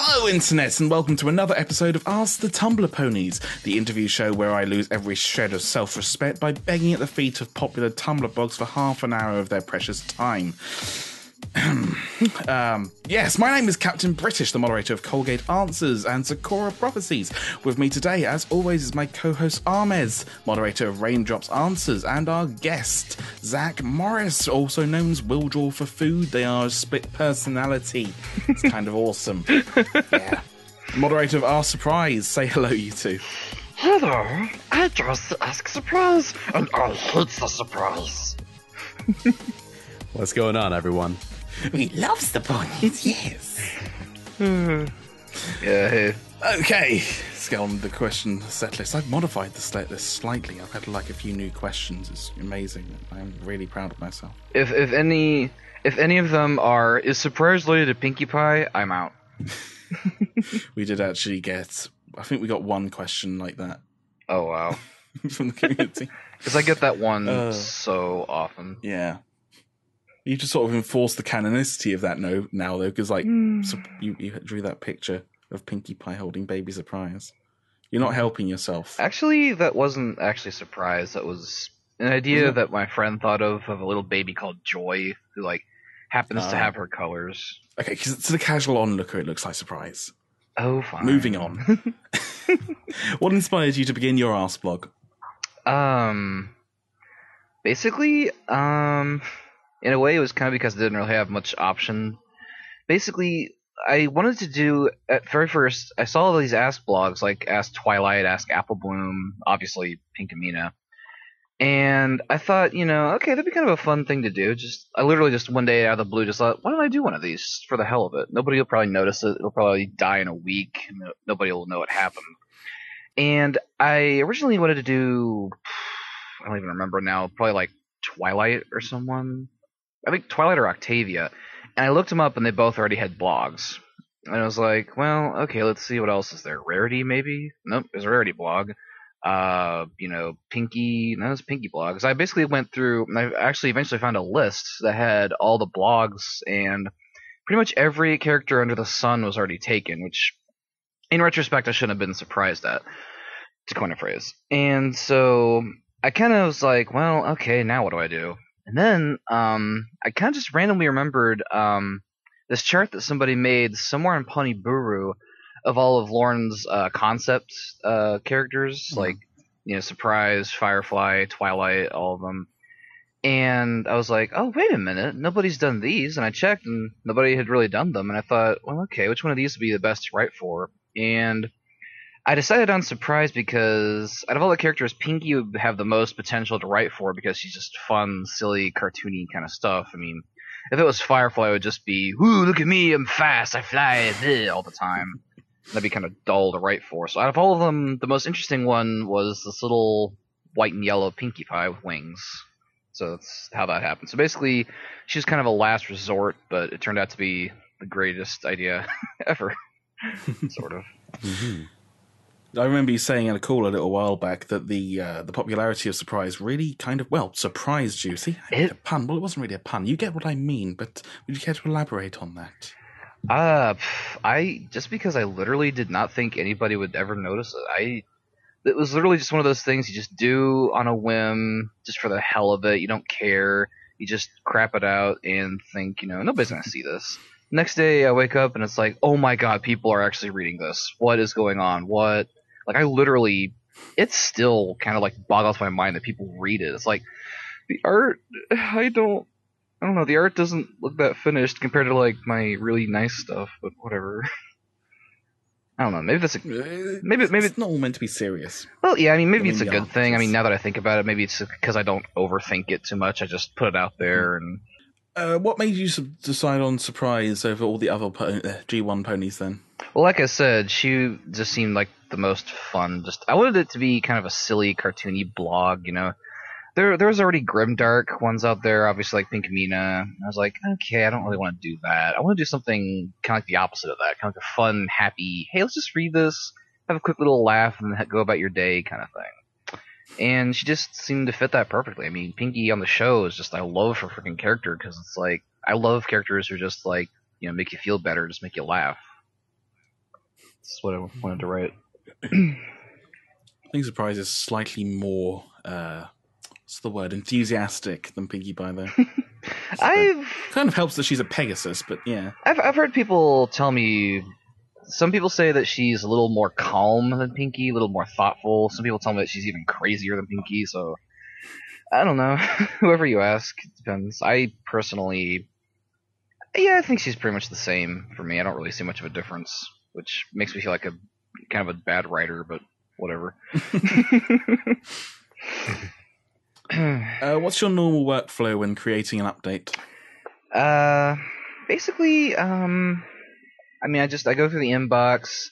Hello, Internet, and welcome to another episode of Ask the Tumblr Ponies, the interview show where I lose every shred of self-respect by begging at the feet of popular Tumblr blogs for half an hour of their precious time. Yes, my name is Captain British, the moderator of Colgate Answers and Sakura Prophecies. With me today, as always, is my co-host Armez, moderator of Raindrops Answers, and our guest, Zach Morris, also known as Willdraw for Food. They are a split personality. It's kind of awesome. Yeah. Moderator of AskSurprise. Say hello, you two. Hello, I just ask surprise, and I hate the surprise. What's going on, everyone? We loves the ponies, yes. Yeah, hey. Okay, let's get on with the question set list. I've modified the set list slightly. I've had like a few new questions. It's amazing. I'm really proud of myself. If any of them are, is surprise related to Pinkie Pie, I'm out. We did actually get, I think we got one question like that. Oh, wow. From the community. Because I get that one so often. Yeah. You just sort of enforce the canonicity of that now, though, because like so you drew that picture of Pinkie Pie holding baby surprise. You're not helping yourself. Actually, that wasn't actually a surprise. That was an idea that my friend thought of a little baby called Joy, who like happens to have her colors. Okay, because to the casual onlooker, it looks like surprise. Oh, fine. Moving on. What inspired you to begin your Ask blog? Basically, in a way, it was kind of because I didn't really have much option. Basically, I wanted to do, at very first, I saw all these Ask blogs, like Ask Twilight, Ask Apple Bloom, obviously Pinkamena. And I thought, okay, that'd be kind of a fun thing to do. I literally just one day out of the blue just thought, why don't I do one of these for the hell of it? Nobody will probably notice it. It'll probably die in a week. Nobody will know it happened. And I originally wanted to do, I don't even remember now, probably like Twilight or someone. I think Twilight or Octavia. And I looked them up and they both already had blogs. And I was like, well, okay, let's see what else is there. Rarity, maybe? Nope, there's a Rarity blog. Pinkie, no, it's Pinkie blogs. I basically went through, and I actually eventually found a list that had all the blogs, and pretty much every character under the sun was already taken, which, in retrospect, I shouldn't have been surprised at, to coin a phrase. And so, I kind of was like, well, okay, now what do I do? And then, I kind of just randomly remembered, this chart that somebody made somewhere in Pony Buru of all of Lauren's concept characters, like, Surprise, Firefly, Twilight, all of them. And I was like, oh, wait a minute, nobody's done these. And I checked, and nobody had really done them. And I thought, well, okay, which one of these would be the best to write for? And I decided on Surprise because out of all the characters, Pinkie would have the most potential to write for because she's just fun, silly, cartoony kind of stuff. I mean, if it was Firefly, it would just be, ooh, look at me, I'm fast, I fly, bleh, all the time. That'd be kind of dull to write for. So out of all of them, the most interesting one was this little white and yellow Pinkie Pie with wings. So that's how that happened. So basically, she was kind of a last resort, but it turned out to be the greatest idea ever, sort of. Mm-hmm. I remember you saying in a call a little while back that the popularity of Surprise really kind of, surprised you. See, I made a pun. Well, it wasn't really a pun. You get what I mean, but would you care to elaborate on that? Just because I literally did not think anybody would ever notice it. It was literally just one of those things you just do on a whim, just for the hell of it. You don't care. You just crap it out and think, nobody's gonna see this. Next day I wake up and it's like, oh my god, people are actually reading this. What is going on? What? Like, it still kind of like boggles my mind that people read it. It's like, the art, I don't know, the art doesn't look that finished compared to, like, my really nice stuff, but whatever. I don't know, maybe that's maybe it's not all meant to be serious. Well, yeah, maybe it's a good thing. Now that I think about it, maybe it's because I don't overthink it too much. I just put it out there. And what made you decide on Surprise over all the other G1 ponies then? Well, like I said, she just seemed like the most fun. I wanted it to be kind of a silly, cartoony blog, There's already grimdark ones out there, obviously like Pinkamena. I was like, okay, I don't really want to do that. I want to do something kind of like the opposite of that, kind of like a fun, happy, hey, let's just read this, have a quick little laugh, and then go about your day kind of thing. And she just seemed to fit that perfectly. I mean, Pinkie on the show is just, I love her freaking character, because it's like, I love characters who just like, make you feel better, just make you laugh. That's what I wanted to write. I think Surprise is slightly more, what's the word, enthusiastic than Pinkie Pie, though. Kind of helps that she's a Pegasus, but yeah. I've heard people tell me. Some people say that she's a little more calm than Pinkie, a little more thoughtful. Some people tell me that she's even crazier than Pinkie. So I don't know. Whoever you ask, it depends. I personally, I think she's pretty much the same for me. I don't really see much of a difference, which makes me feel like a kind of a bad writer, but whatever. What's your normal workflow when creating an update? Basically, I mean, I go through the inbox,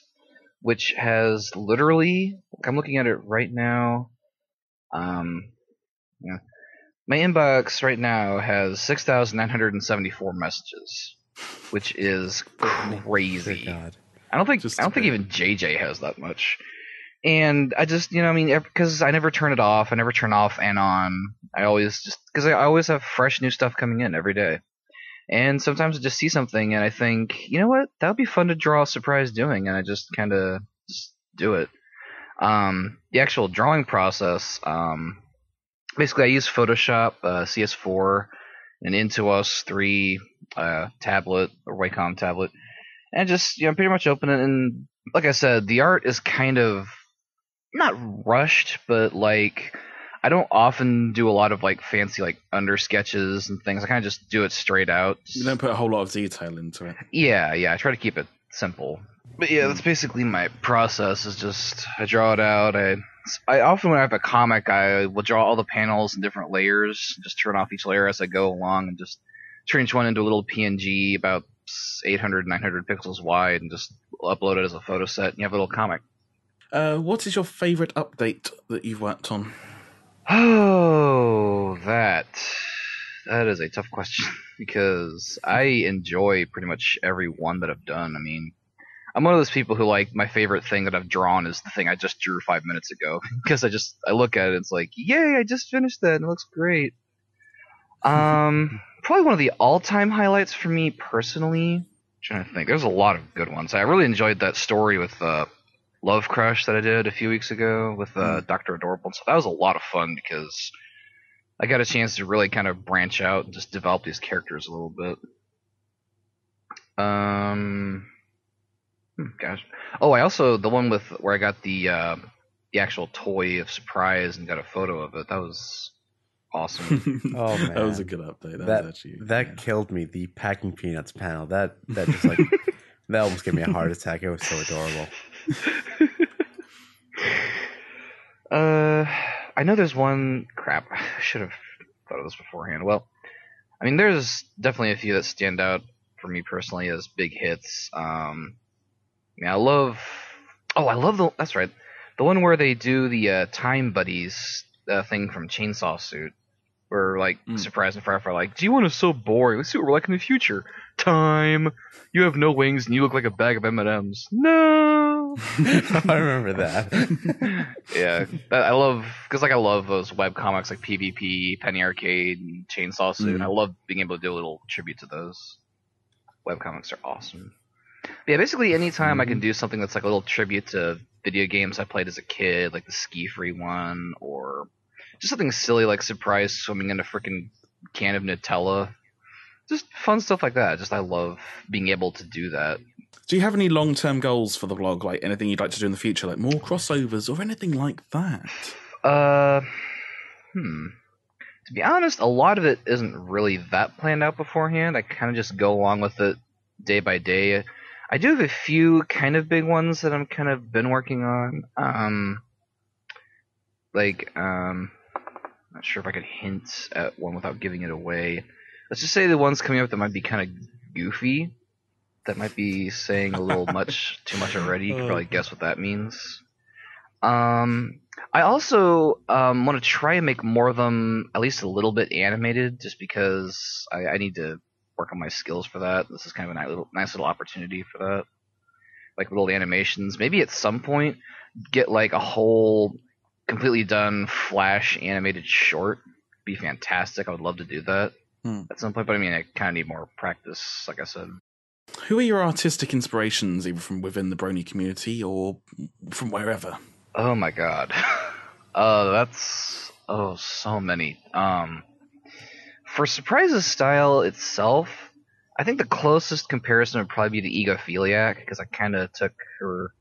which has literally, I'm looking at it right now. Yeah, my inbox right now has 6,974 messages, which is crazy. God. I don't think even JJ has that much. And I just, because I never turn it off. I never turn off and on. Because I always have fresh new stuff coming in every day. And sometimes I just see something and I think, you know what, that would be fun to draw a surprise doing, and I just kind of just do it. The actual drawing process, basically I use Photoshop, CS4, and Intuos 3 tablet, or Wacom tablet, and just, pretty much open it, and like I said, the art is kind of not rushed, but like I don't often do a lot of like fancy like under sketches and things. I kind of just do it straight out. You don't put a whole lot of detail into it. Yeah, I try to keep it simple. But yeah, that's basically my process. Is just I draw it out. I often when I have a comic, I will draw all the panels in different layers. Just turn off each layer as I go along, and just turn each one into a little PNG about 800, 900 pixels wide, and just upload it as a photo set. And you have a little comic. What is your favorite update that you've worked on? Oh, that is a tough question because I enjoy pretty much every one that I've done. I mean, I'm one of those people who like my favorite thing that I've drawn is the thing I just drew 5 minutes ago because I look at it and it's like, yay, I just finished that and it looks great. Probably one of the all-time highlights for me personally. I'm trying to think. There's a lot of good ones. I really enjoyed that story with Love Crush that I did a few weeks ago with Dr. Adorable. So that was a lot of fun because I got a chance to really kind of branch out and just develop these characters a little bit. Gosh. Oh, I also, the one with where I got the actual toy of Surprise and got a photo of it. That was awesome. Oh man, that was a good update. That killed me. The packing peanuts panel. That just like that almost gave me a heart attack. It was so adorable. I know there's one. Crap, I should have thought of this beforehand. Well, I mean, there's definitely a few that stand out for me personally as big hits. I love that's right, the one where they do the Time Buddies thing from Chainsaw Suit, where like Surprise and Firefly are like, do you want to so boring? Let's see what we're like in the future. Time, you have no wings and you look like a bag of M&Ms. No. I remember that. Yeah, I love those web comics like PvP, Penny Arcade, and Chainsaw Suit. And I love being able to do a little tribute to those. Web comics are awesome. But yeah, basically anytime I can do something that's like a little tribute to video games I played as a kid, like the Ski Free one, or just something silly like Surprise swimming in a freaking can of Nutella. Just fun stuff like that. Just I love being able to do that. Do you have any long-term goals for the blog? Like anything you'd like to do in the future, like more crossovers or anything like that? To be honest, a lot of it isn't really that planned out beforehand. I kind of just go along with it day by day. I do have a few kind of big ones that I'm kind of been working on. Not sure if I could hint at one without giving it away. Let's just say the ones coming up that might be kind of goofy. That might be saying a little too much already. You can probably guess what that means. I also want to try and make more of them at least a little bit animated, just because I need to work on my skills for that. This is kind of a nice little opportunity for that. Like little animations. Maybe at some point get like a whole completely done Flash animated short. Be fantastic. I would love to do that at some point, but I mean, I kind of need more practice, like I said. Who are your artistic inspirations, either from within the Brony community or from wherever? Oh my god. That's so many. For Surprise's style itself, I think the closest comparison would probably be to Egophiliac, because I kind of took her,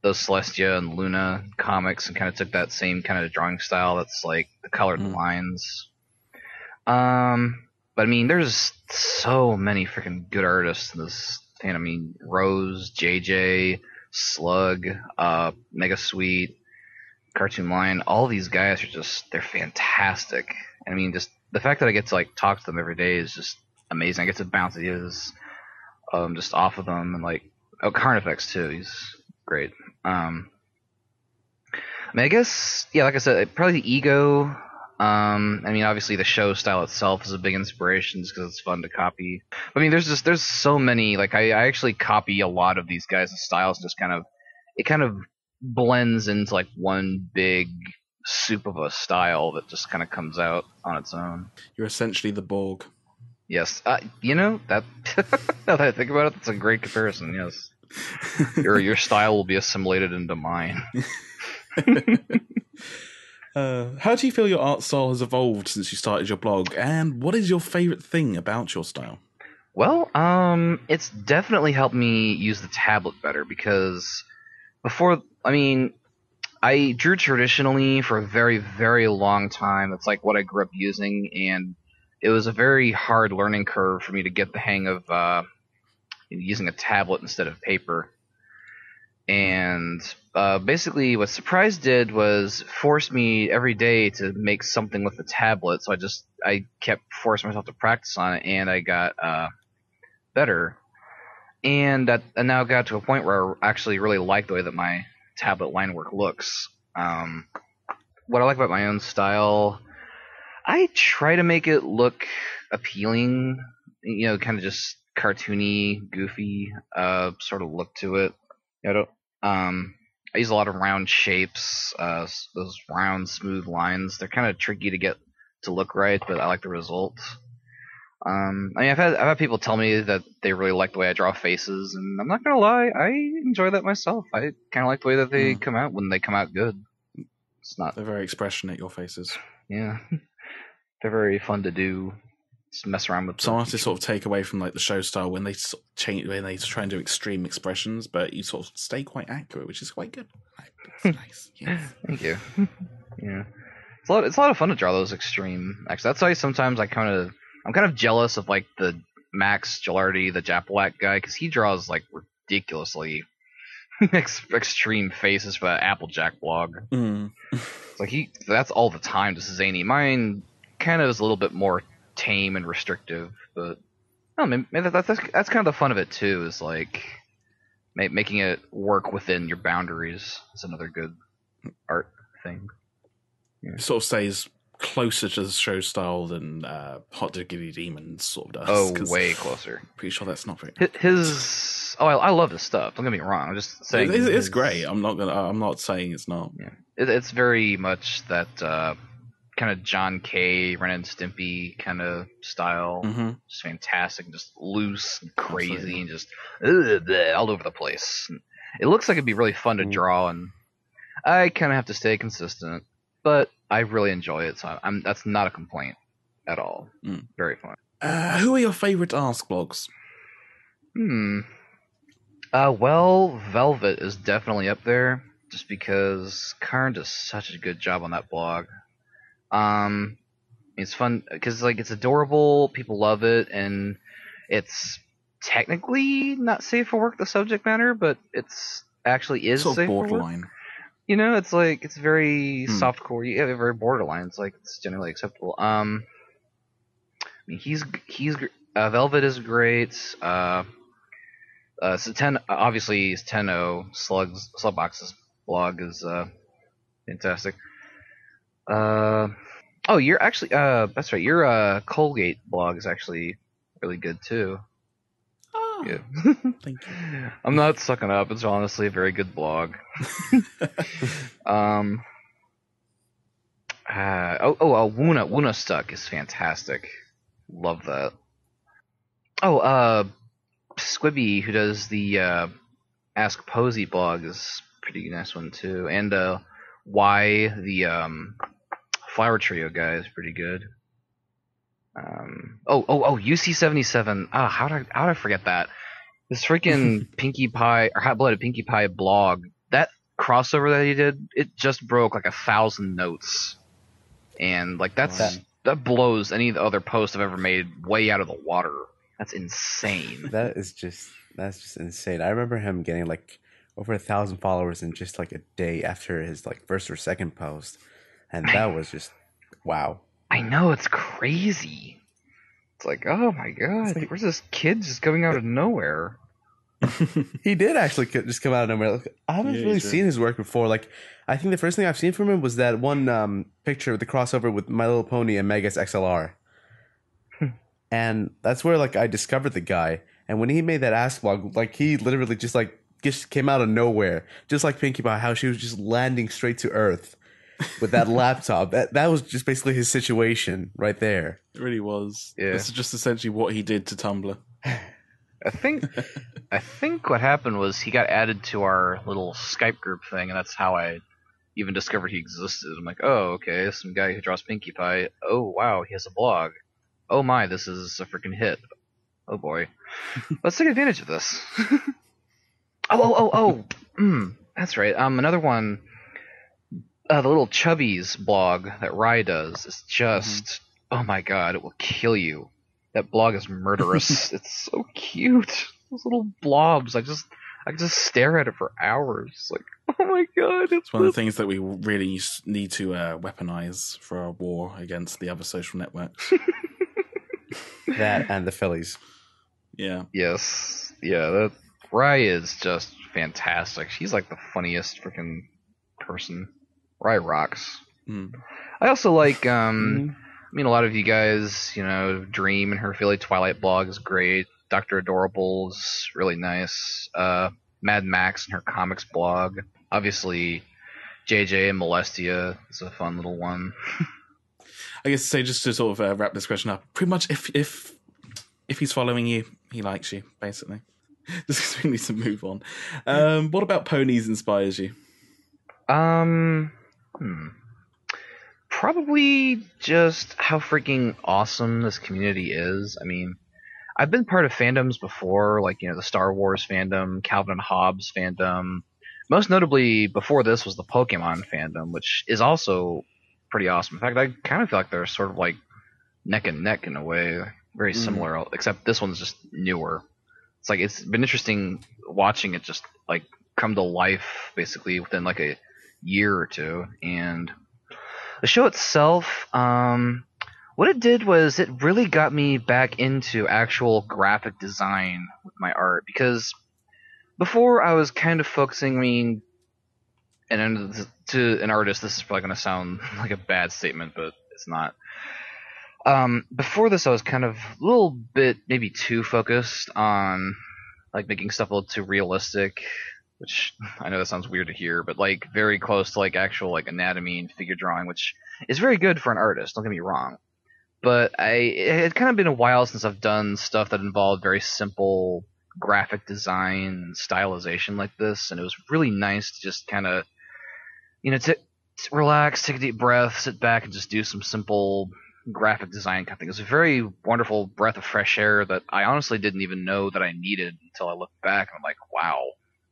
those Celestia and Luna comics and kind of took that same kind of drawing style. That's like the colored lines. But I mean, there's so many freaking good artists in this. And I mean, Rose, JJ, Slug, Mega Sweet, Cartoon Line, all these guys are they're fantastic. I mean, just the fact that I get to like talk to them every day is just amazing. I get to bounce ideas just off of them, and like Carnifex too. He's great. I mean, I guess like I said, probably the Ego. I mean, obviously the show style itself is a big inspiration just because it's fun to copy. I mean, there's so many. Like I actually copy a lot of these guys' styles. Just it kind of blends into like one big soup of a style that just kind of comes out on its own. You're essentially the Borg. Yes, you know that. Now that I think about it, that's a great comparison. Yes, your style will be assimilated into mine. How do you feel your art style has evolved since you started your blog, and what is your favorite thing about your style? Well, it's definitely helped me use the tablet better, because before, I mean, I drew traditionally for a very, very long time. It's like what I grew up using, and it was a very hard learning curve for me to get the hang of using a tablet instead of paper. And basically what Surprise did was force me every day to make something with the tablet, so I kept forcing myself to practice on it, and I got better. And I now got to a point where I actually really like the way that my tablet line work looks. What I like about my own style, I try to make it look appealing, you know, kind of just cartoony, goofy sort of look to it. I use a lot of round shapes, those round, smooth lines. They're kind of tricky to get to look right, but I like the result. I mean, I've had people tell me that they really like the way I draw faces, and I'm not gonna lie, I enjoy that myself. I kind of like the way that they come out when they come out good. They're very expressionate, your faces. Yeah, they're very fun to do. Just mess around with. Some artists sort of take away from like the show style when they change, when they try and do extreme expressions, but you sort of stay quite accurate, which is quite good. It's nice. Yes. Thank you. Yeah, it's a lot of fun to draw those extreme. Actually, that's why sometimes I'm kind of jealous of like the Max Gilardi, the Japalac guy, because he draws like ridiculously extreme faces for that Applejack blog. It's like that's all the time, just zany. Mine kind of is a little bit more tame and restrictive, but I don't know, maybe that's kind of the fun of it too, is like making it work within your boundaries is another good art thing. Yeah. It sort of stays closer to the show style than Hot Diggity Demons sort of does. Oh, way closer. Pretty sure that's not very I love his stuff. Don't get me wrong. I'm just saying it's great. I'm not saying it's not. Yeah, it's very much that kind of John K. Ren and Stimpy kind of style. Just fantastic, just loose, and crazy, absolutely. And just all over the place. It looks like it'd be really fun to draw, and I kind of have to stay consistent, but I really enjoy it, so that's not a complaint at all. Very fun. Who are your favorite Ask blogs? Well, Velvet is definitely up there, just because Karn does such a good job on that blog. It's fun because like it's adorable, people love it, and it's technically not safe for work, the subject matter, but it's actually is sort of safe borderline. For work. You know, it's like it's very softcore. Yeah, very borderline. It's like it's generally acceptable. I mean, he's Velvet is great. So obviously Tenno Slugbox's blog is fantastic. Oh, you're actually that's right. Your Colgate blog is actually really good too. Oh, yeah. Thank you. I'm not sucking up. It's honestly a very good blog. Wuna Stuck is fantastic. Love that. Squibby, who does the Ask Posy blog, is a pretty nice one too. And Y, the Flower Trio guy, is pretty good. UC77. Ah, how did I forget that? This freaking Pinkie Pie or Hot Blooded Pinkie Pie blog. That crossover that he did, it just broke like 1,000 notes, and like that blows any other post I've ever made way out of the water. That's insane. That's just insane. I remember him getting like over 1,000 followers in just like a day after his like first or second post, and that was just wow. I know, it's crazy. It's like, oh my god, like, where's this kid just coming out of nowhere? He did actually just come out of nowhere. Like, I haven't really seen his work before. Like, I think the first thing I've seen from him was that one picture of the crossover with My Little Pony and Megas XLR. And that's where like I discovered the guy. And when he made that Ask blog, like he literally just came out of nowhere, just like Pinkie Pie, how she was just landing straight to Earth with that laptop. That was just basically his situation right there. It really was. Yeah. This is just essentially what he did to Tumblr. I think what happened was he got added to our little Skype group thing, and that's how I even discovered he existed. I'm like, oh, okay, some guy who draws Pinkie Pie. Oh, wow, he has a blog. Oh my, this is a freaking hit. Oh boy. Let's take advantage of this. That's right. Another one, the little Chubbies blog that Rye does is just, oh my god, it will kill you. That blog is murderous. It's so cute. Those little blobs. I just stare at it for hours. Like, oh my god. It's one of the things that we really need to weaponize for our war against the other social networks. That and the Phillies. Yeah. Yes. Yeah, that Rye is just fantastic. She's like the funniest freaking person. Rye rocks. I also like I mean, a lot of you guys, you know, Dream and her Philly Twilight blog is great. Dr. Adorable's really nice. Mad Max and her comics blog. Obviously, JJ and Molestia is a fun little one. I guess to say, just to sort of wrap this question up, pretty much if he's following you, he likes you, basically. Just because we need to move on. What about ponies inspires you? Probably just how freaking awesome this community is. I mean, I've been part of fandoms before, like, you know, the Star Wars fandom, Calvin and Hobbes fandom. Most notably, before this was the Pokemon fandom, which is also pretty awesome. In fact, I kind of feel like they're sort of like neck and neck in a way, very similar, except this one's just newer. It's like, it's been interesting watching it just like come to life basically within like a year or two. And the show itself, what it did was it really got me back into actual graphic design with my art, because before I was kind of focusing, I mean, and to an artist, this is probably going to sound like a bad statement, but it's not. Before this, I was kind of a little bit maybe too focused on like making stuff a little too realistic, which I know that sounds weird to hear, but like very close to like actual like anatomy and figure drawing, which is very good for an artist, don't get me wrong. But it had kind of been a while since I've done stuff that involved very simple graphic design and stylization like this, and it was really nice to just kind of, you know, to relax, take a deep breath, sit back, and just do some simple graphic design kind of thing. It was a very wonderful breath of fresh air that I honestly didn't even know that I needed until I looked back, and I'm like, wow,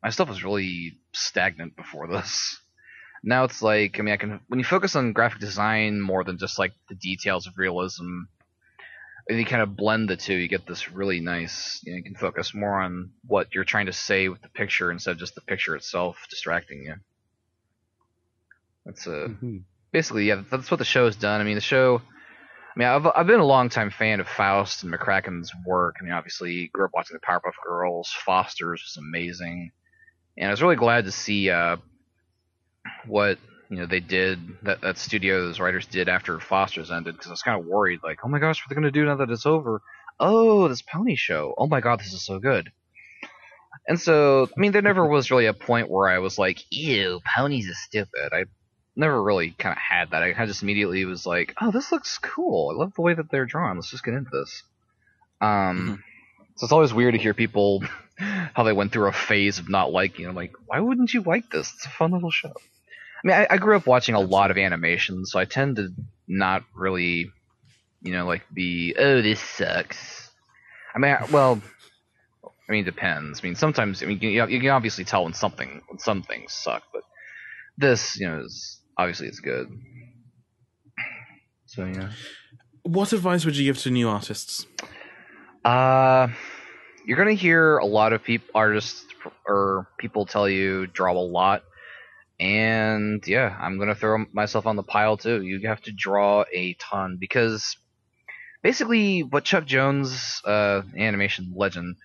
my stuff was really stagnant before this. Now it's like, I mean, when you focus on graphic design more than just like the details of realism, and you kind of blend the two, you get this really nice, you know, you can focus more on what you're trying to say with the picture instead of just the picture itself distracting you. That's basically, yeah, that's what the show has done. I mean, the show, I mean, I've been a long-time fan of Faust and McCracken's work. I mean, obviously, grew up watching the Powerpuff Girls. Foster's was amazing. And I was really glad to see what, you know, they did, that studio, those writers did after Foster's ended, because I was kind of worried, like, oh my gosh, what are they going to do now that it's over? Oh, this pony show. Oh my god, this is so good. And so, I mean, there never was really a point where I was like, ew, ponies is stupid. I never really kind of had that. I kind of just immediately was like, oh, this looks cool. I love the way that they're drawn. Let's just get into this. So it's always weird to hear people how they went through a phase of not liking it. I'm like, why wouldn't you like this? It's a fun little show. I mean, I grew up watching a lot of animation, so I tend to not really, like be, oh, this sucks. I mean, it depends. I mean, sometimes, you can obviously tell when some things suck, but this, is obviously it's good. So yeah. What advice would you give to new artists? You're gonna hear a lot of artists or people tell you draw a lot, and yeah, I'm gonna throw myself on the pile too. You have to draw a ton because basically, what Chuck Jones, animation legend,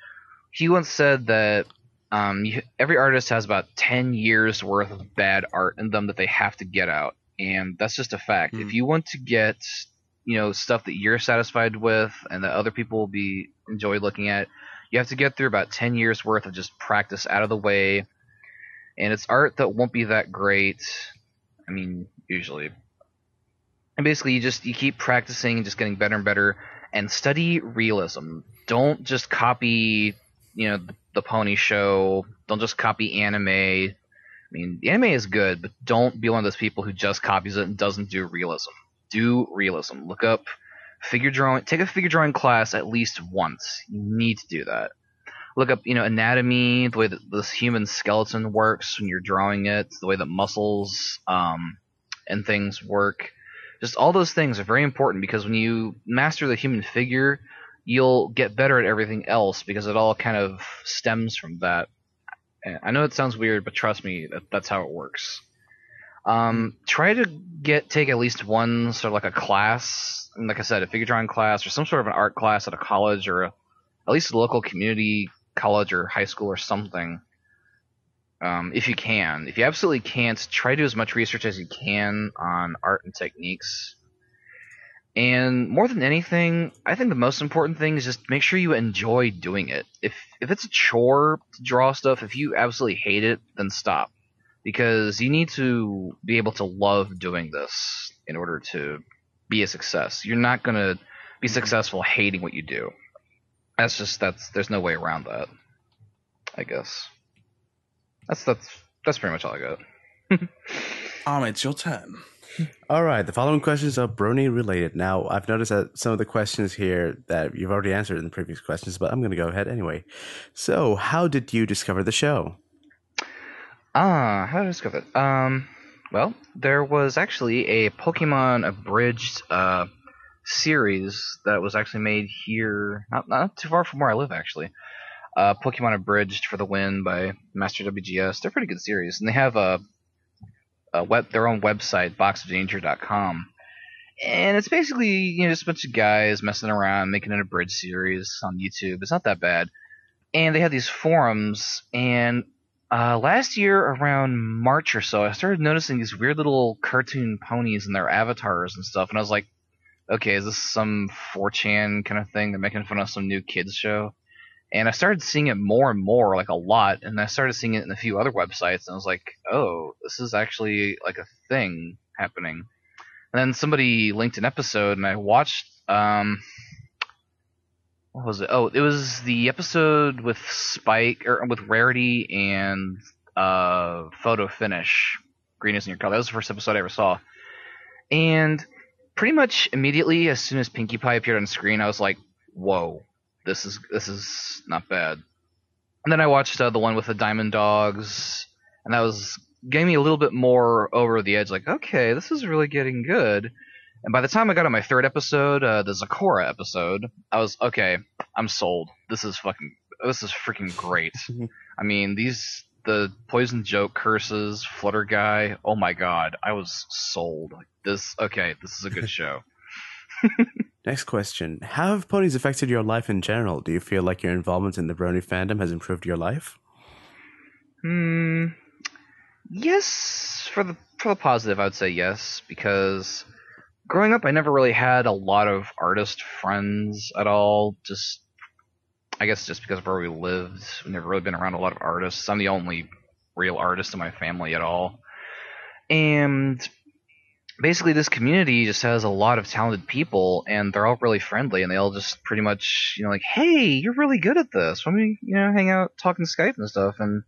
he once said that every artist has about 10 years worth of bad art in them that they have to get out, and that's just a fact. If you want to get stuff that you're satisfied with and that other people will enjoy looking at, you have to get through about 10 years worth of just practice out of the way. And it's art that won't be that great. I mean, usually. And basically, you keep practicing and just getting better and better, and study realism. Don't just copy, the Pony Show. Don't just copy anime. I mean, the anime is good, but don't be one of those people who just copies it and doesn't do realism. Do realism. Look up figure drawing. Take a figure drawing class at least once. You need to do that. Look up, anatomy, the way that this human skeleton works when you're drawing it, the way that muscles and things work. Just all those things are very important because when you master the human figure, you'll get better at everything else because it all kind of stems from that. I know it sounds weird, but trust me, that's how it works. Try to take at least one sort of like a class, like I said, a figure drawing class or some sort of an art class at a college or at least a local community college or high school or something. If you can. If you absolutely can't, try to do as much research as you can on art and techniques. And more than anything, I think the most important thing is just make sure you enjoy doing it. If it's a chore to draw stuff, if you absolutely hate it, then stop. Because you need to be able to love doing this in order to be a success. You're not going to be successful hating what you do. There's no way around that, I guess. That's pretty much all I got. It's your turn. All right, the following questions are brony related. Now, I've noticed that some of the questions here that you've already answered in the previous questions, but I'm going to go ahead anyway. So, how did you discover the show? How did I discover it? Well, there was actually a Pokemon abridged series that was actually made here, not too far from where I live, actually. Pokemon Abridged for the Win by Master WGS. They're a pretty good series, and they have their own website, boxofdanger.com. And it's basically just a bunch of guys messing around, making an abridged series on YouTube. It's not that bad. And they have these forums, and last year around March or so, I started noticing these weird little cartoon ponies and their avatars and stuff, and I was like, okay, is this some 4chan kind of thing? They're making fun of some new kids show? And I started seeing it more and more, like a lot, and I started seeing it in a few other websites, and I was like, oh, this is actually like a thing happening. And then somebody linked an episode, and I watched, what was it? Oh, it was the episode with Spike, or with Rarity and Photo Finish, Green Is In Your Color. That was the first episode I ever saw. And pretty much immediately, as soon as Pinkie Pie appeared on screen, I was like, whoa. This is not bad. And then I watched the one with the Diamond Dogs, and that was getting me a little bit more over the edge. Like, okay, this is really getting good. And by the time I got on my third episode, the Zakora episode, I was okay. I'm sold. This is freaking great. I mean, the Poison Joke curses, Flutter Guy. Oh my god, I was sold. This is a good show. Next question. How have ponies affected your life in general? Do you feel like your involvement in the brony fandom has improved your life? Yes, for the positive, I would say yes, because growing up, I never really had a lot of artist friends at all. I guess just because of where we lived, we've never really been around a lot of artists. I'm the only real artist in my family at all. And basically this community just has a lot of talented people, and they're all really friendly, and they all just pretty much, like, hey, you're really good at this. Why don't we, hang out, talk on Skype and stuff. And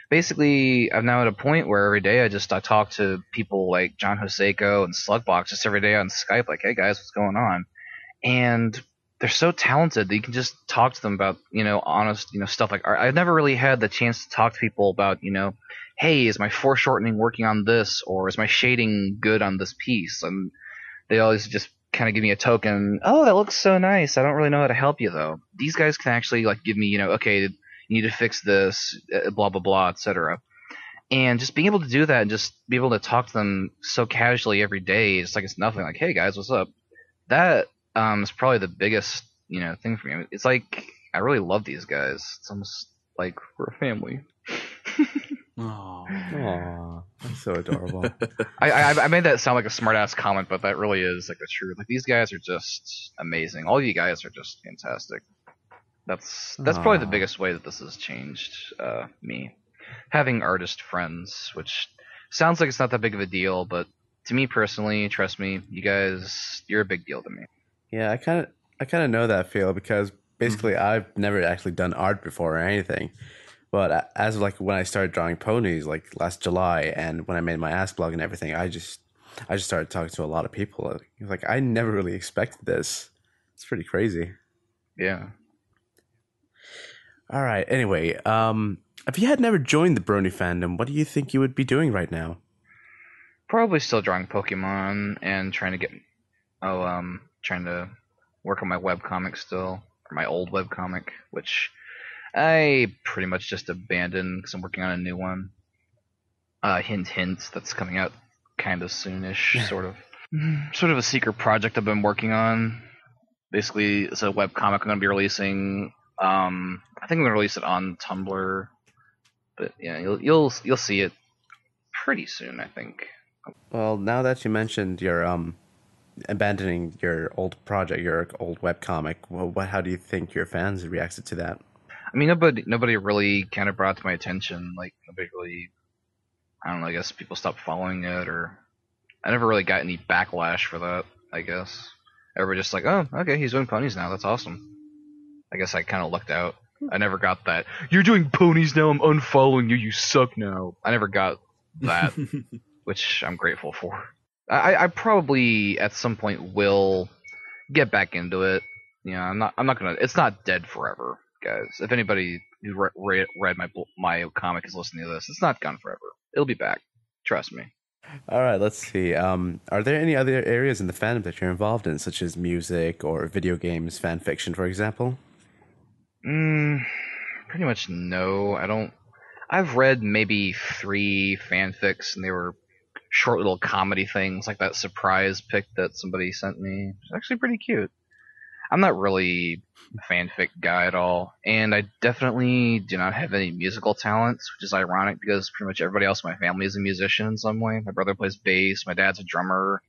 basically, I'm now at a point where every day I talk to people like John Hoseko and Slugbox just every day on Skype, like, hey guys, what's going on? And they're so talented that you can just talk to them about, honest, stuff like art. I've never really had the chance to talk to people about, hey, is my foreshortening working on this, or is my shading good on this piece? And they always just kind of give me a token. Oh, that looks so nice. I don't really know how to help you though. These guys can actually like give me, okay, you need to fix this, blah blah blah, etc. And just being able to do that and just be able to talk to them so casually every day, just like it's nothing. Like, hey guys, what's up? That is probably the biggest, thing for me. It's like I really love these guys. It's almost like we're a family. Aww, that's so adorable. I made that sound like a smart ass comment, but that really is like the truth. Like these guys are just amazing. All of you guys are just fantastic. That's probably the biggest way that this has changed me. Having artist friends, which sounds like it's not that big of a deal, but to me personally, trust me, you guys, you're a big deal to me. Yeah, I kind of know that feel because basically I've never actually done art before or anything. But as of like when I started drawing ponies like last July, and when I made my Ask blog and everything, I just started talking to a lot of people. Like I never really expected this. It's pretty crazy. Yeah. All right. Anyway, if you had never joined the Brony fandom, what do you think you would be doing right now? Probably still drawing Pokemon and trying to work on my webcomic still, or my old webcomic, which I pretty much just abandoned because I'm working on a new one. Hint, hint, that's coming out kind of soonish, sort of. Sort of a secret project I've been working on. Basically, it's a webcomic I'm going to be releasing. I think I'm going to release it on Tumblr, but yeah, you'll see it pretty soon, I think. Well, now that you mentioned your abandoning your old project, your old webcomic, well, how do you think your fans reacted to that? I mean, nobody really kind of brought it to my attention. Like, nobody really, I don't know, I guess people stopped following it, or I never really got any backlash for that, I guess. Everybody just like, oh, okay, he's doing ponies now, that's awesome. I guess I kind of lucked out. I never got that, you're doing ponies now, I'm unfollowing you, you suck now. I never got that, which I'm grateful for. I probably, at some point, will get back into it. I'm not gonna, it's not dead forever. Guys, if anybody who read my comic is listening to this, it's not gone forever. It'll be back. Trust me. All right, let's see. Are there any other areas in the fandom that you're involved in, such as music or video games, fan fiction, for example? Pretty much no. I don't. I've read maybe 3 fanfics, and they were short little comedy things, like that surprise pic that somebody sent me. It's actually pretty cute. I'm not really a fanfic guy at all, and I definitely do not have any musical talents, which is ironic because pretty much everybody else in my family is a musician in some way. My brother plays bass, my dad's a drummer,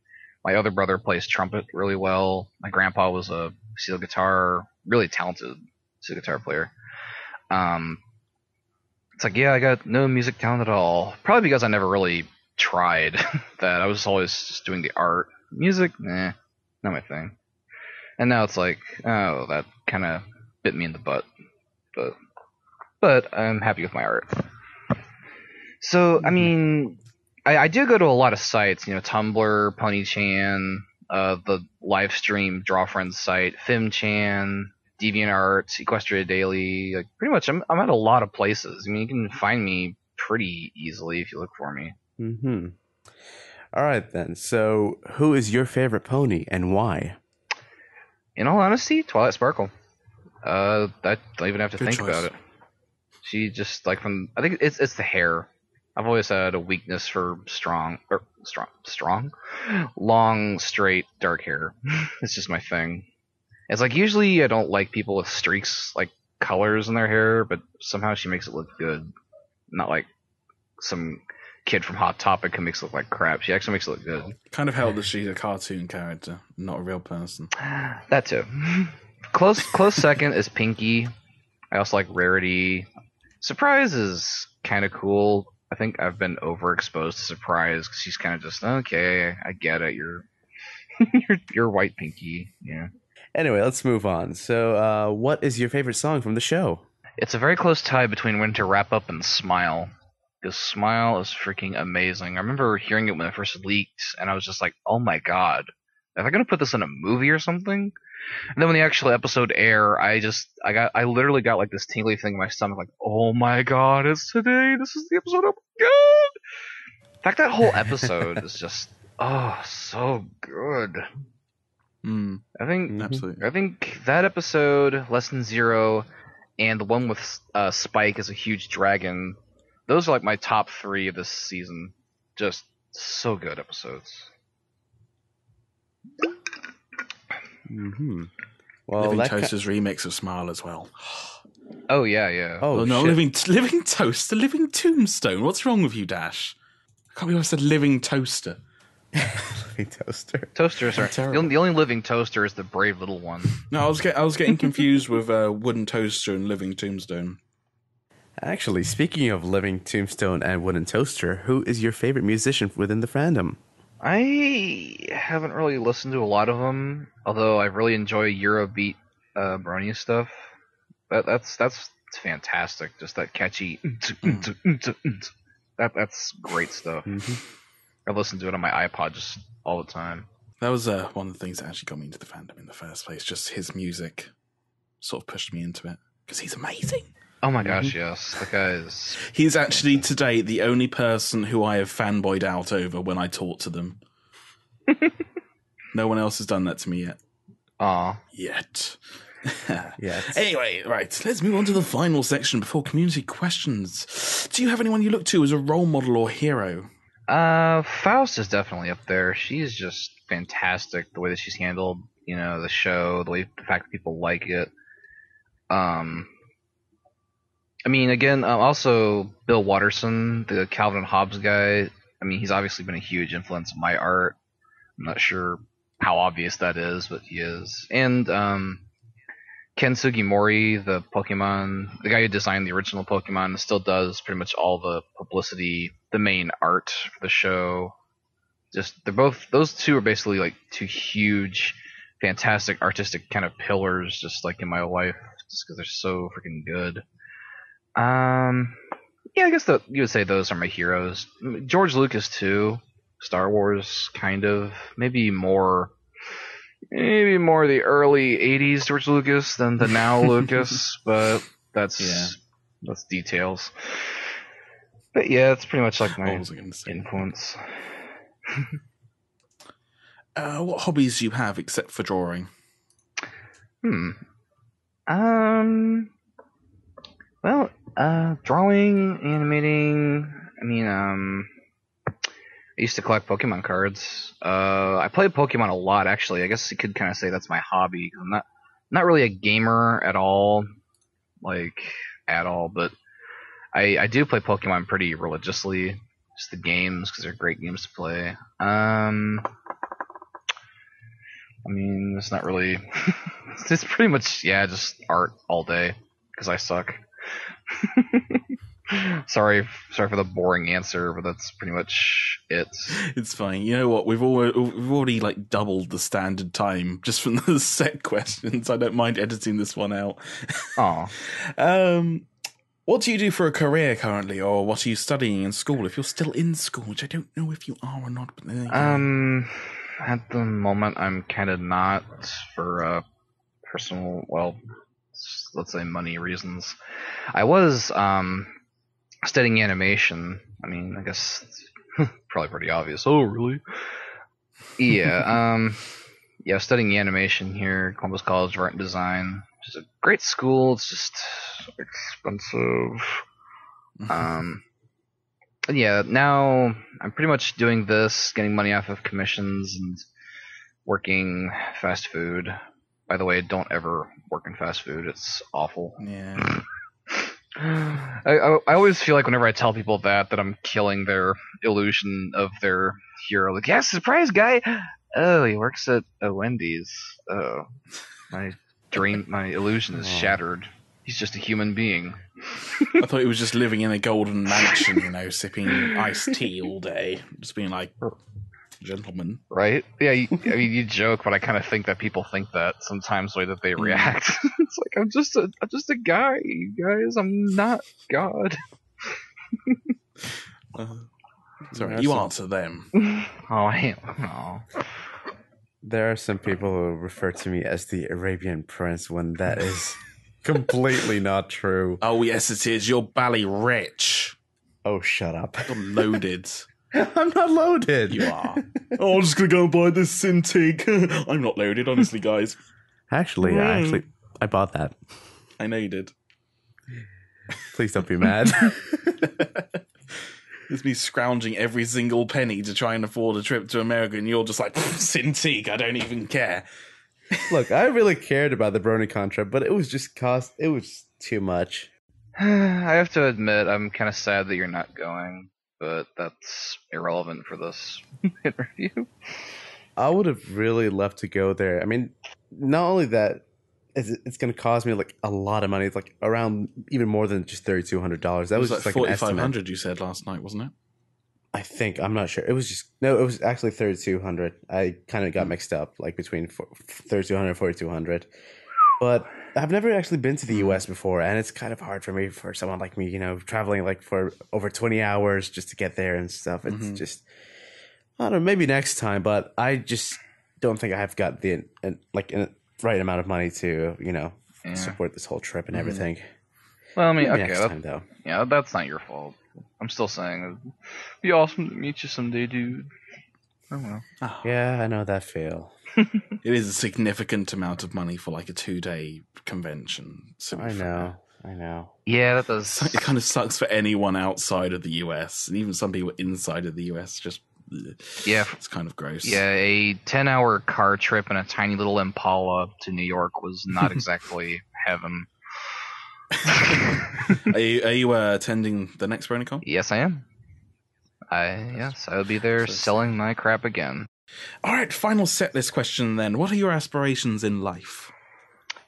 my other brother plays trumpet really well, my grandpa was a steel guitar, really talented steel guitar player. It's like, yeah, I got no music talent at all. Probably because I never really tried that. I was always just doing the art. Music, not my thing. And now it's like, oh, that kind of bit me in the butt. But I'm happy with my art. So, I mean, I do go to a lot of sites, Tumblr, Pony-chan, the live stream Draw Friends site, FimChan, DeviantArt, Equestria Daily. Like, pretty much, I'm at a lot of places. I mean, you can find me pretty easily if you look for me. Mm-hmm. All right, then. So, who is your favorite pony and why? In all honesty, Twilight Sparkle. I don't even have to think about it. She just, like, I think it's the hair. I've always had a weakness for long, straight, dark hair. It's just my thing. It's like, usually I don't like people with streaks, like, colors in their hair, but somehow she makes it look good. Not like some kid from Hot Topic who makes it look like crap. She actually makes it look good. Kind of helped that she's a cartoon character, not a real person. That too. Close second is Pinky. I also like Rarity. Surprise is kind of cool. I think I've been overexposed to Surprise because she's kind of just okay. I get it. You're you're White Pinky. Yeah. Anyway, let's move on. So, what is your favorite song from the show? It's a very close tie between Winter Wrap Up and Smile. Because Smile is freaking amazing. I remember hearing it when it first leaked, and I was just like, oh my god. Are they going to put this in a movie or something? And then when the actual episode aired, I literally got like this tingly thing in my stomach, like, oh my god, it's today. This is the episode. Oh my god. In fact, that whole episode is just, so good. Absolutely. I think that episode, Lesson Zero, and the one with Spike as a huge dragon, those are like my top 3 of this season. Just so good episodes. Well, Living Toaster's remix of Smile as well. Oh yeah. Oh no, Living Toaster, Living Tombstone. What's wrong with you, Dash? I can't believe I said Living Toaster. Living Toaster. Toaster, sorry. The only living toaster is the brave little one. No, I was getting confused with Wooden Toaster and Living Tombstone. Actually, speaking of Living Tombstone and Wooden Toaster, who is your favorite musician within the fandom? I haven't really listened to a lot of them, although I really enjoy Eurobeat Brony stuff. That's fantastic. Just that catchy. That's great stuff. I listen to it on my iPod just all the time. That was one of the things that actually got me into the fandom in the first place. Just his music sort of pushed me into it because he's amazing. Oh my gosh, yes. That guy is... He's actually, to date, the only person who I have fanboyed out over when I talk to them. No one else has done that to me yet. Aw. Yet. Yes. Anyway, right, let's move on to the final section before community questions. Do you have anyone you look to as a role model or hero? Faust is definitely up there. She's just fantastic, the way that she's handled, the show, the fact that people like it. I mean, again, also Bill Watterson, the Calvin and Hobbes guy. I mean, he's obviously been a huge influence on my art. I'm not sure how obvious that is, but he is. And Ken Sugimori, the guy who designed the original Pokemon, still does pretty much all the publicity, the main art for the show. Those two are basically like 2 huge, fantastic artistic kind of pillars, just like in my life, just because they're so freaking good. Yeah, I guess you would say those are my heroes. George Lucas too. Star Wars, kind of. Maybe more the early '80s George Lucas than the now Lucas, but that's details. But yeah, it's pretty much like my influence. What hobbies do you have except for drawing? Well, drawing, animating. I mean, I used to collect Pokemon cards. I played Pokemon a lot, actually. I guess you could kind of say that's my hobby. I'm not really a gamer at all, but I do play Pokemon pretty religiously. Just the games, because they're great games to play. I mean, it's not really... it's pretty much, just art all day, because I suck. Sorry for the boring answer, but that's pretty much it. It's fine. You know what? We've already like doubled the standard time just from the set questions. I don't mind editing this one out. Aw. What do you do for a career currently, or what are you studying in school? If you're still in school, which I don't know if you are or not. But at the moment, I'm kind of not for personal, let's say money reasons. I was studying animation. I mean, I guess it's probably pretty obvious. Oh, really? Yeah. Studying animation here at Columbus College of Art and Design, which is a great school. It's just expensive. Now I'm pretty much doing this, getting money off of commissions and working fast food. By the way, don't ever work in fast food. It's awful. Yeah. I always feel like whenever I tell people that I'm killing their illusion of their hero. Like, yeah, surprise guy. Oh, he works at a Wendy's. Oh, my illusion is shattered He's just a human being. I thought he was just living in a golden mansion, sipping iced tea all day. Just being like, gentleman. Right? Yeah, you joke, but I kind of think that people think that sometimes the way that they react. It's like, I'm just a guy, you guys. I'm not God. Sorry, you answer them. Oh, I am. Oh. There are some people who refer to me as the Arabian Prince when that is completely not true. Oh, yes, it is. You're bally rich. Oh, shut up. You're loaded. I'm not loaded. You are. Oh, I'm just going to go and buy this Cintiq. I'm not loaded, honestly, guys. Actually, I bought that. I know you did. Please don't be mad. It's me scrounging every single penny to try and afford a trip to America, and you're just like, Cintiq, I don't even care. Look, I really cared about the BronyCon trip, but it was just it was too much. I have to admit, I'm kind of sad that you're not going, but that's irrelevant for this interview. I would have really loved to go there. I mean, not only that, it's going to cost me like a lot of money. It's like around even more than just $3,200. That was just like $4,500 you said last night, wasn't it? I think. I'm not sure. It was actually $3,200. I kind of got mixed up, like between $3,200 and $4,200. But I've never actually been to the US before, and it's kind of hard for someone like me, traveling like for over 20 hours just to get there and stuff. It's just, I don't know, maybe next time, but I just don't think I have got the right amount of money to, support this whole trip and everything. Well, I mean, maybe okay, next time, though. Yeah, that's not your fault. I'm still saying it'd be awesome to meet you someday, dude. Oh well. Oh. Yeah, I know that feel. It is a significant amount of money for like a 2-day convention. I know. Yeah, that does. It kind of sucks for anyone outside of the US, and even some people inside of the US. Just yeah, it's kind of gross. Yeah, a 10-hour car trip in a tiny little Impala to New York was not exactly heaven. Are you attending the next BronyCon? Yes, I am. Yes, I will be there selling my crap again. All right, final set list question then. What are your aspirations in life?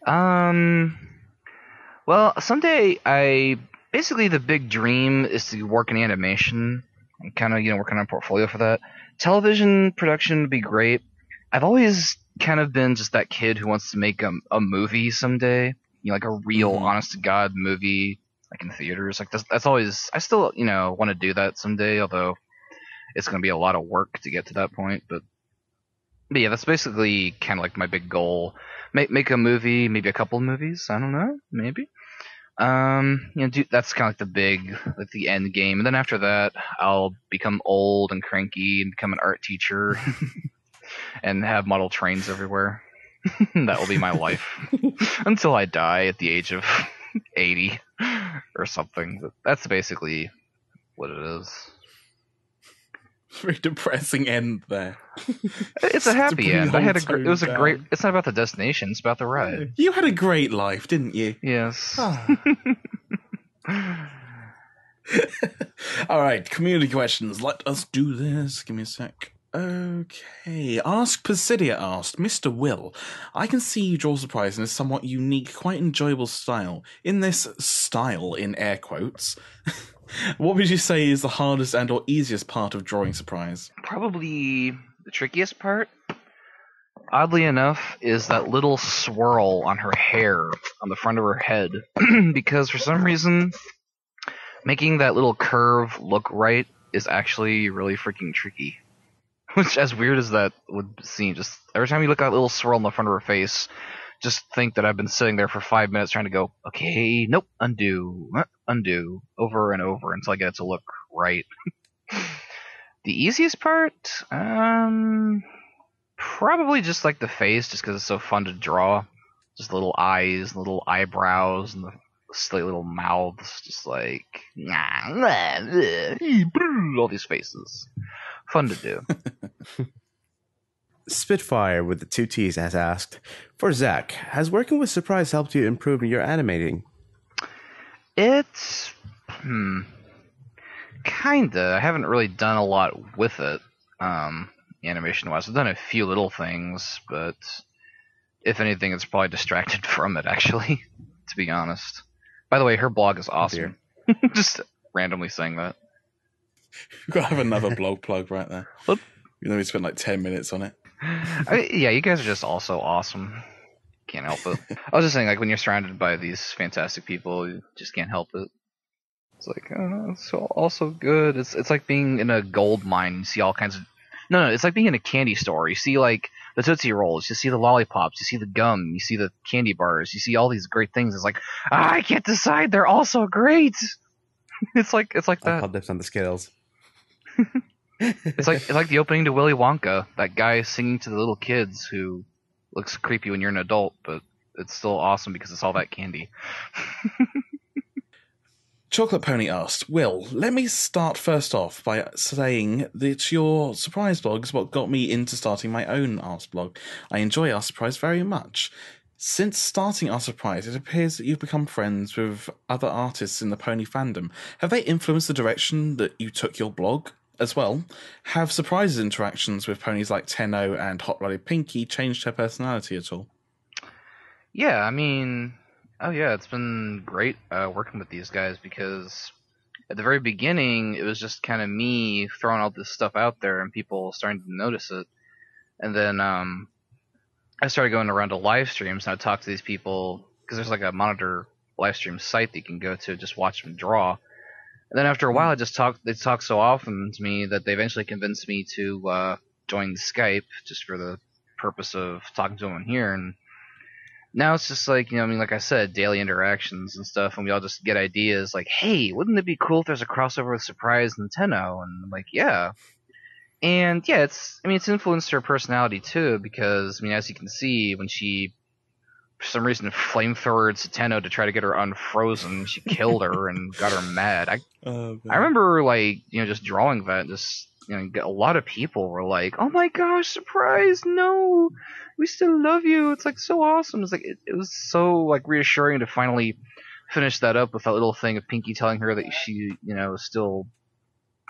Well, someday basically the big dream is to work in animation and kind of, work on a portfolio for that. Television production would be great. I've always kind of been just that kid who wants to make a movie someday, like a real honest to God movie, like in theaters. Like that's always, I still, want to do that someday, although it's going to be a lot of work to get to that point. But yeah, that's basically kind of like my big goal. Make a movie, maybe a couple of movies. I don't know, maybe. That's kind of like the end game. And then after that, I'll become old and cranky and become an art teacher and have model trains everywhere. That will be my life until I die at the age of 80 or something. But that's basically what it is. Very depressing end there. It's a happy end. It was a great. It's not about the destination. It's about the ride. You had a great life, didn't you? Yes. All right, community questions. Let us do this. Give me a sec. Okay. Ask Pisidia asked, Mr. Will, I can see you draw surprise in a somewhat unique, quite enjoyable style. In this style, in air quotes, what would you say is the hardest and or easiest part of drawing surprise? Probably the trickiest part, oddly enough, is that little swirl on her hair on the front of her head. Because for some reason, making that little curve look right is actually really freaking tricky. Which, as weird as that would seem, just every time you look at that little swirl on the front of her face, just think that I've been sitting there for 5 minutes trying to go, okay, nope, undo, over and over until I get it to look right. The easiest part, probably just like the face, just because it's so fun to draw. Just little eyes, little eyebrows, and the slight little mouths, just like all these faces. Fun to do. Spitfire with the 2 T's has asked, for Zach, has working with Surprise helped you improve your animating? It's kinda. I haven't really done a lot with it, animation wise. I've done a few little things, but if anything, it's probably distracted from it, actually, to be honest. By the way, her blog is awesome. Just randomly saying that. You've got to have another blog plug right there. What? You know, we spent like 10 minutes on it. Yeah, you guys are just also awesome. Can't help it. I was just saying, like, when you're surrounded by these fantastic people, you just can't help it. It's like, I don't know, it's all so good. It's like being in a gold mine. You see all kinds of... No, it's like being in a candy store. You see, like, the Tootsie Rolls. You see the lollipops. You see the gum. You see the candy bars. You see all these great things. It's like, I can't decide. They're all so great. It's like that. I call dips on the Skittles. It's like the opening to Willy Wonka. That guy singing to the little kids who looks creepy when you're an adult, but it's still awesome because it's all that candy. Chocolate Pony asked, Will, let me start first off by saying that your surprise blog is what got me into starting my own Ask blog. I enjoy AskSurprise very much. Since starting AskSurprise, it appears that you've become friends with other artists in the pony fandom. Have they influenced the direction that you took your blog as well? Have Surprise's interactions with ponies like Tenno and Hot Blooded Pinky changed her personality at all? Yeah, I mean... Oh yeah, it's been great working with these guys because at the very beginning it was just kind of me throwing all this stuff out there and people starting to notice it. And then I started going around to live streams and I'd talk to these people because there's like a monitor live stream site that you can go to just watch them draw. And then after a while they talk so often to me that they eventually convinced me to join Skype just for the purpose of talking to them on here. And now it's just like, I mean, like I said, daily interactions and stuff, and we all just get ideas like, hey, wouldn't it be cool if there's a crossover with Surprise and Tenno? And I'm like, yeah. And yeah, it's influenced her personality too, because, I mean, as you can see, when she, for some reason, flamethrowered Tenno to try to get her unfrozen, she killed her and got her mad. I remember, like, just drawing that, just, a lot of people were like, oh my gosh, Surprise, no! We still love you. It's like so awesome. It's like it was so like reassuring to finally finish that up with that little thing of Pinky telling her that she, was still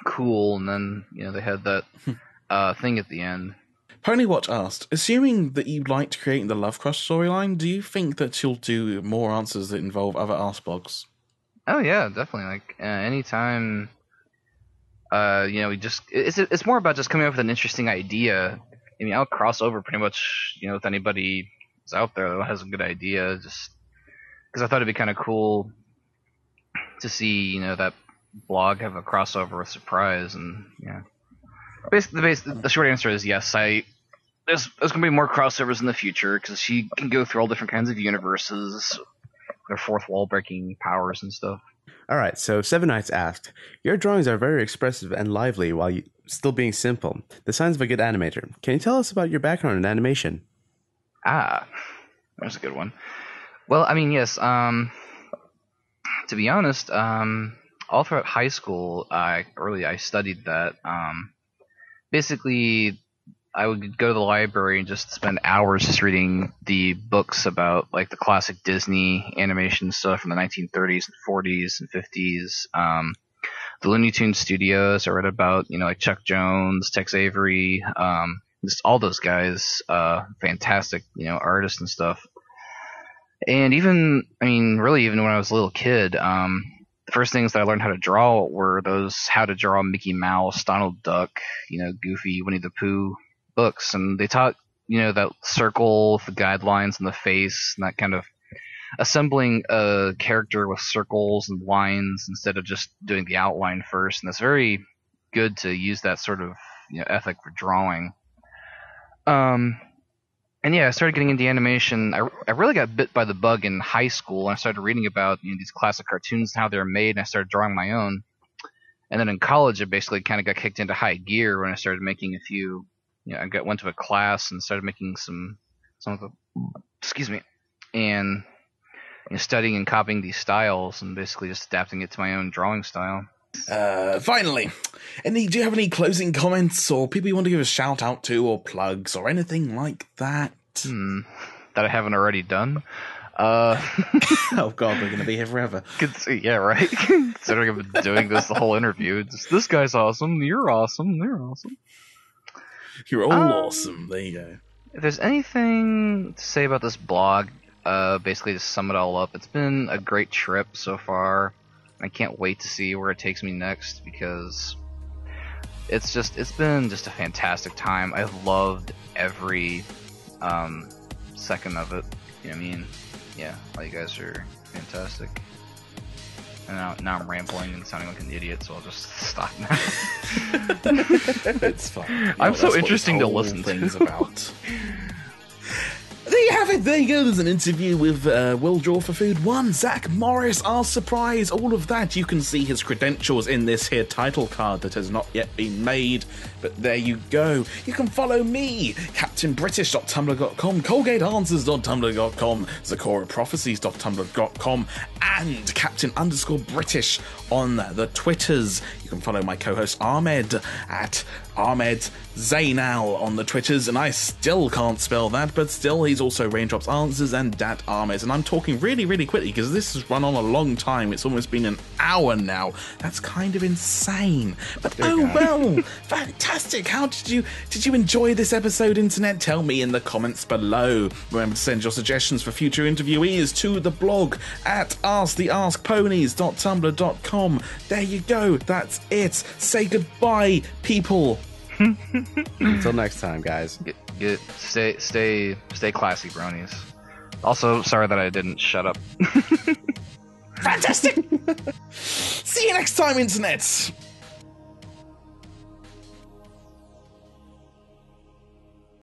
cool, and then they had that thing at the end. Ponywatch asked, assuming that you liked creating the Lovecraft storyline, do you think that you'll do more answers that involve other Ask blogs? Oh yeah, definitely. Like anytime, we just it's more about just coming up with an interesting idea. I mean, I'll cross over pretty much, with anybody who's out there that has a good idea, just because I thought it'd be kind of cool to see, that blog have a crossover with Surprise, and yeah. The short answer is yes. There's gonna be more crossovers in the future because she can go through all different kinds of universes, their fourth wall breaking powers and stuff. All right, so Seven Knights asked, your drawings are very expressive and lively while still being simple. The signs of a good animator. Can you tell us about your background in animation? That's a good one. Well, I mean, yes. To be honest, all throughout high school, I studied that. Basically, I would go to the library and just spend hours just reading the books about like the classic Disney animation stuff from the 1930s and 40s and 50s. The Looney Tunes studios. I read about, like Chuck Jones, Tex Avery, just all those guys, fantastic, artists and stuff. And even when I was a little kid, the first things that I learned how to draw were those how to draw Mickey Mouse, Donald Duck, Goofy, Winnie the Pooh books. And they taught, that circle, the guidelines, and the face, and that kind of assembling a character with circles and lines instead of just doing the outline first. And it's very good to use that sort of ethic for drawing. And yeah, I started getting into animation. I really got bit by the bug in high school, and I started reading about these classic cartoons and how they're made, and I started drawing my own. And then in college, I basically kind of got kicked into high gear when I started making a few. Went to a class and started making some of the. Excuse me, and studying and copying these styles and basically just adapting it to my own drawing style. Finally, do you have any closing comments or people you want to give a shout out to or plugs or anything like that? That I haven't already done? Oh god, we're going to be here forever. Yeah, right? Considering I've been doing this the whole interview. This guy's awesome, you're awesome, they're awesome. You're all awesome, there you go. If there's anything to say about this blog, basically to sum it all up, it's been a great trip so far. I can't wait to see where it takes me next, because it's been just a fantastic time. I've loved every second of it. You know what I mean? Yeah, all you guys are fantastic. And now I'm rambling and sounding like an idiot, so I'll just stop now. It's fine. I'm so interesting to listen things to. About. There you have it. There you go. There's an interview with Will Draw for Food 1, Zach Morris, AskSurprise, all of that. You can see his credentials in this here title card that has not yet been made. But there you go. You can follow me, CaptainBritish.tumblr.com, ColgateAnswers.tumblr.com, ZakuraProphecies.tumblr.com, and Captain_British on the Twitters. You can follow my co-host Ahmed at Ahmed Zainal on the Twitters, and I still can't spell that, but still he's also Raindrops Answers and Dat Ahmed. And I'm talking really, really quickly because this has run on a long time. It's almost been an hour now. That's kind of insane. But well, fantastic. How did you enjoy this episode, internet? Tell me in the comments below. Remember to send your suggestions for future interviewees to the blog at asktheaskponies.tumblr.com. There you go. That's it. Say goodbye, people. Until next time, guys. Stay classy, bronies. Also, sorry that I didn't shut up. Fantastic. See you next time, internet.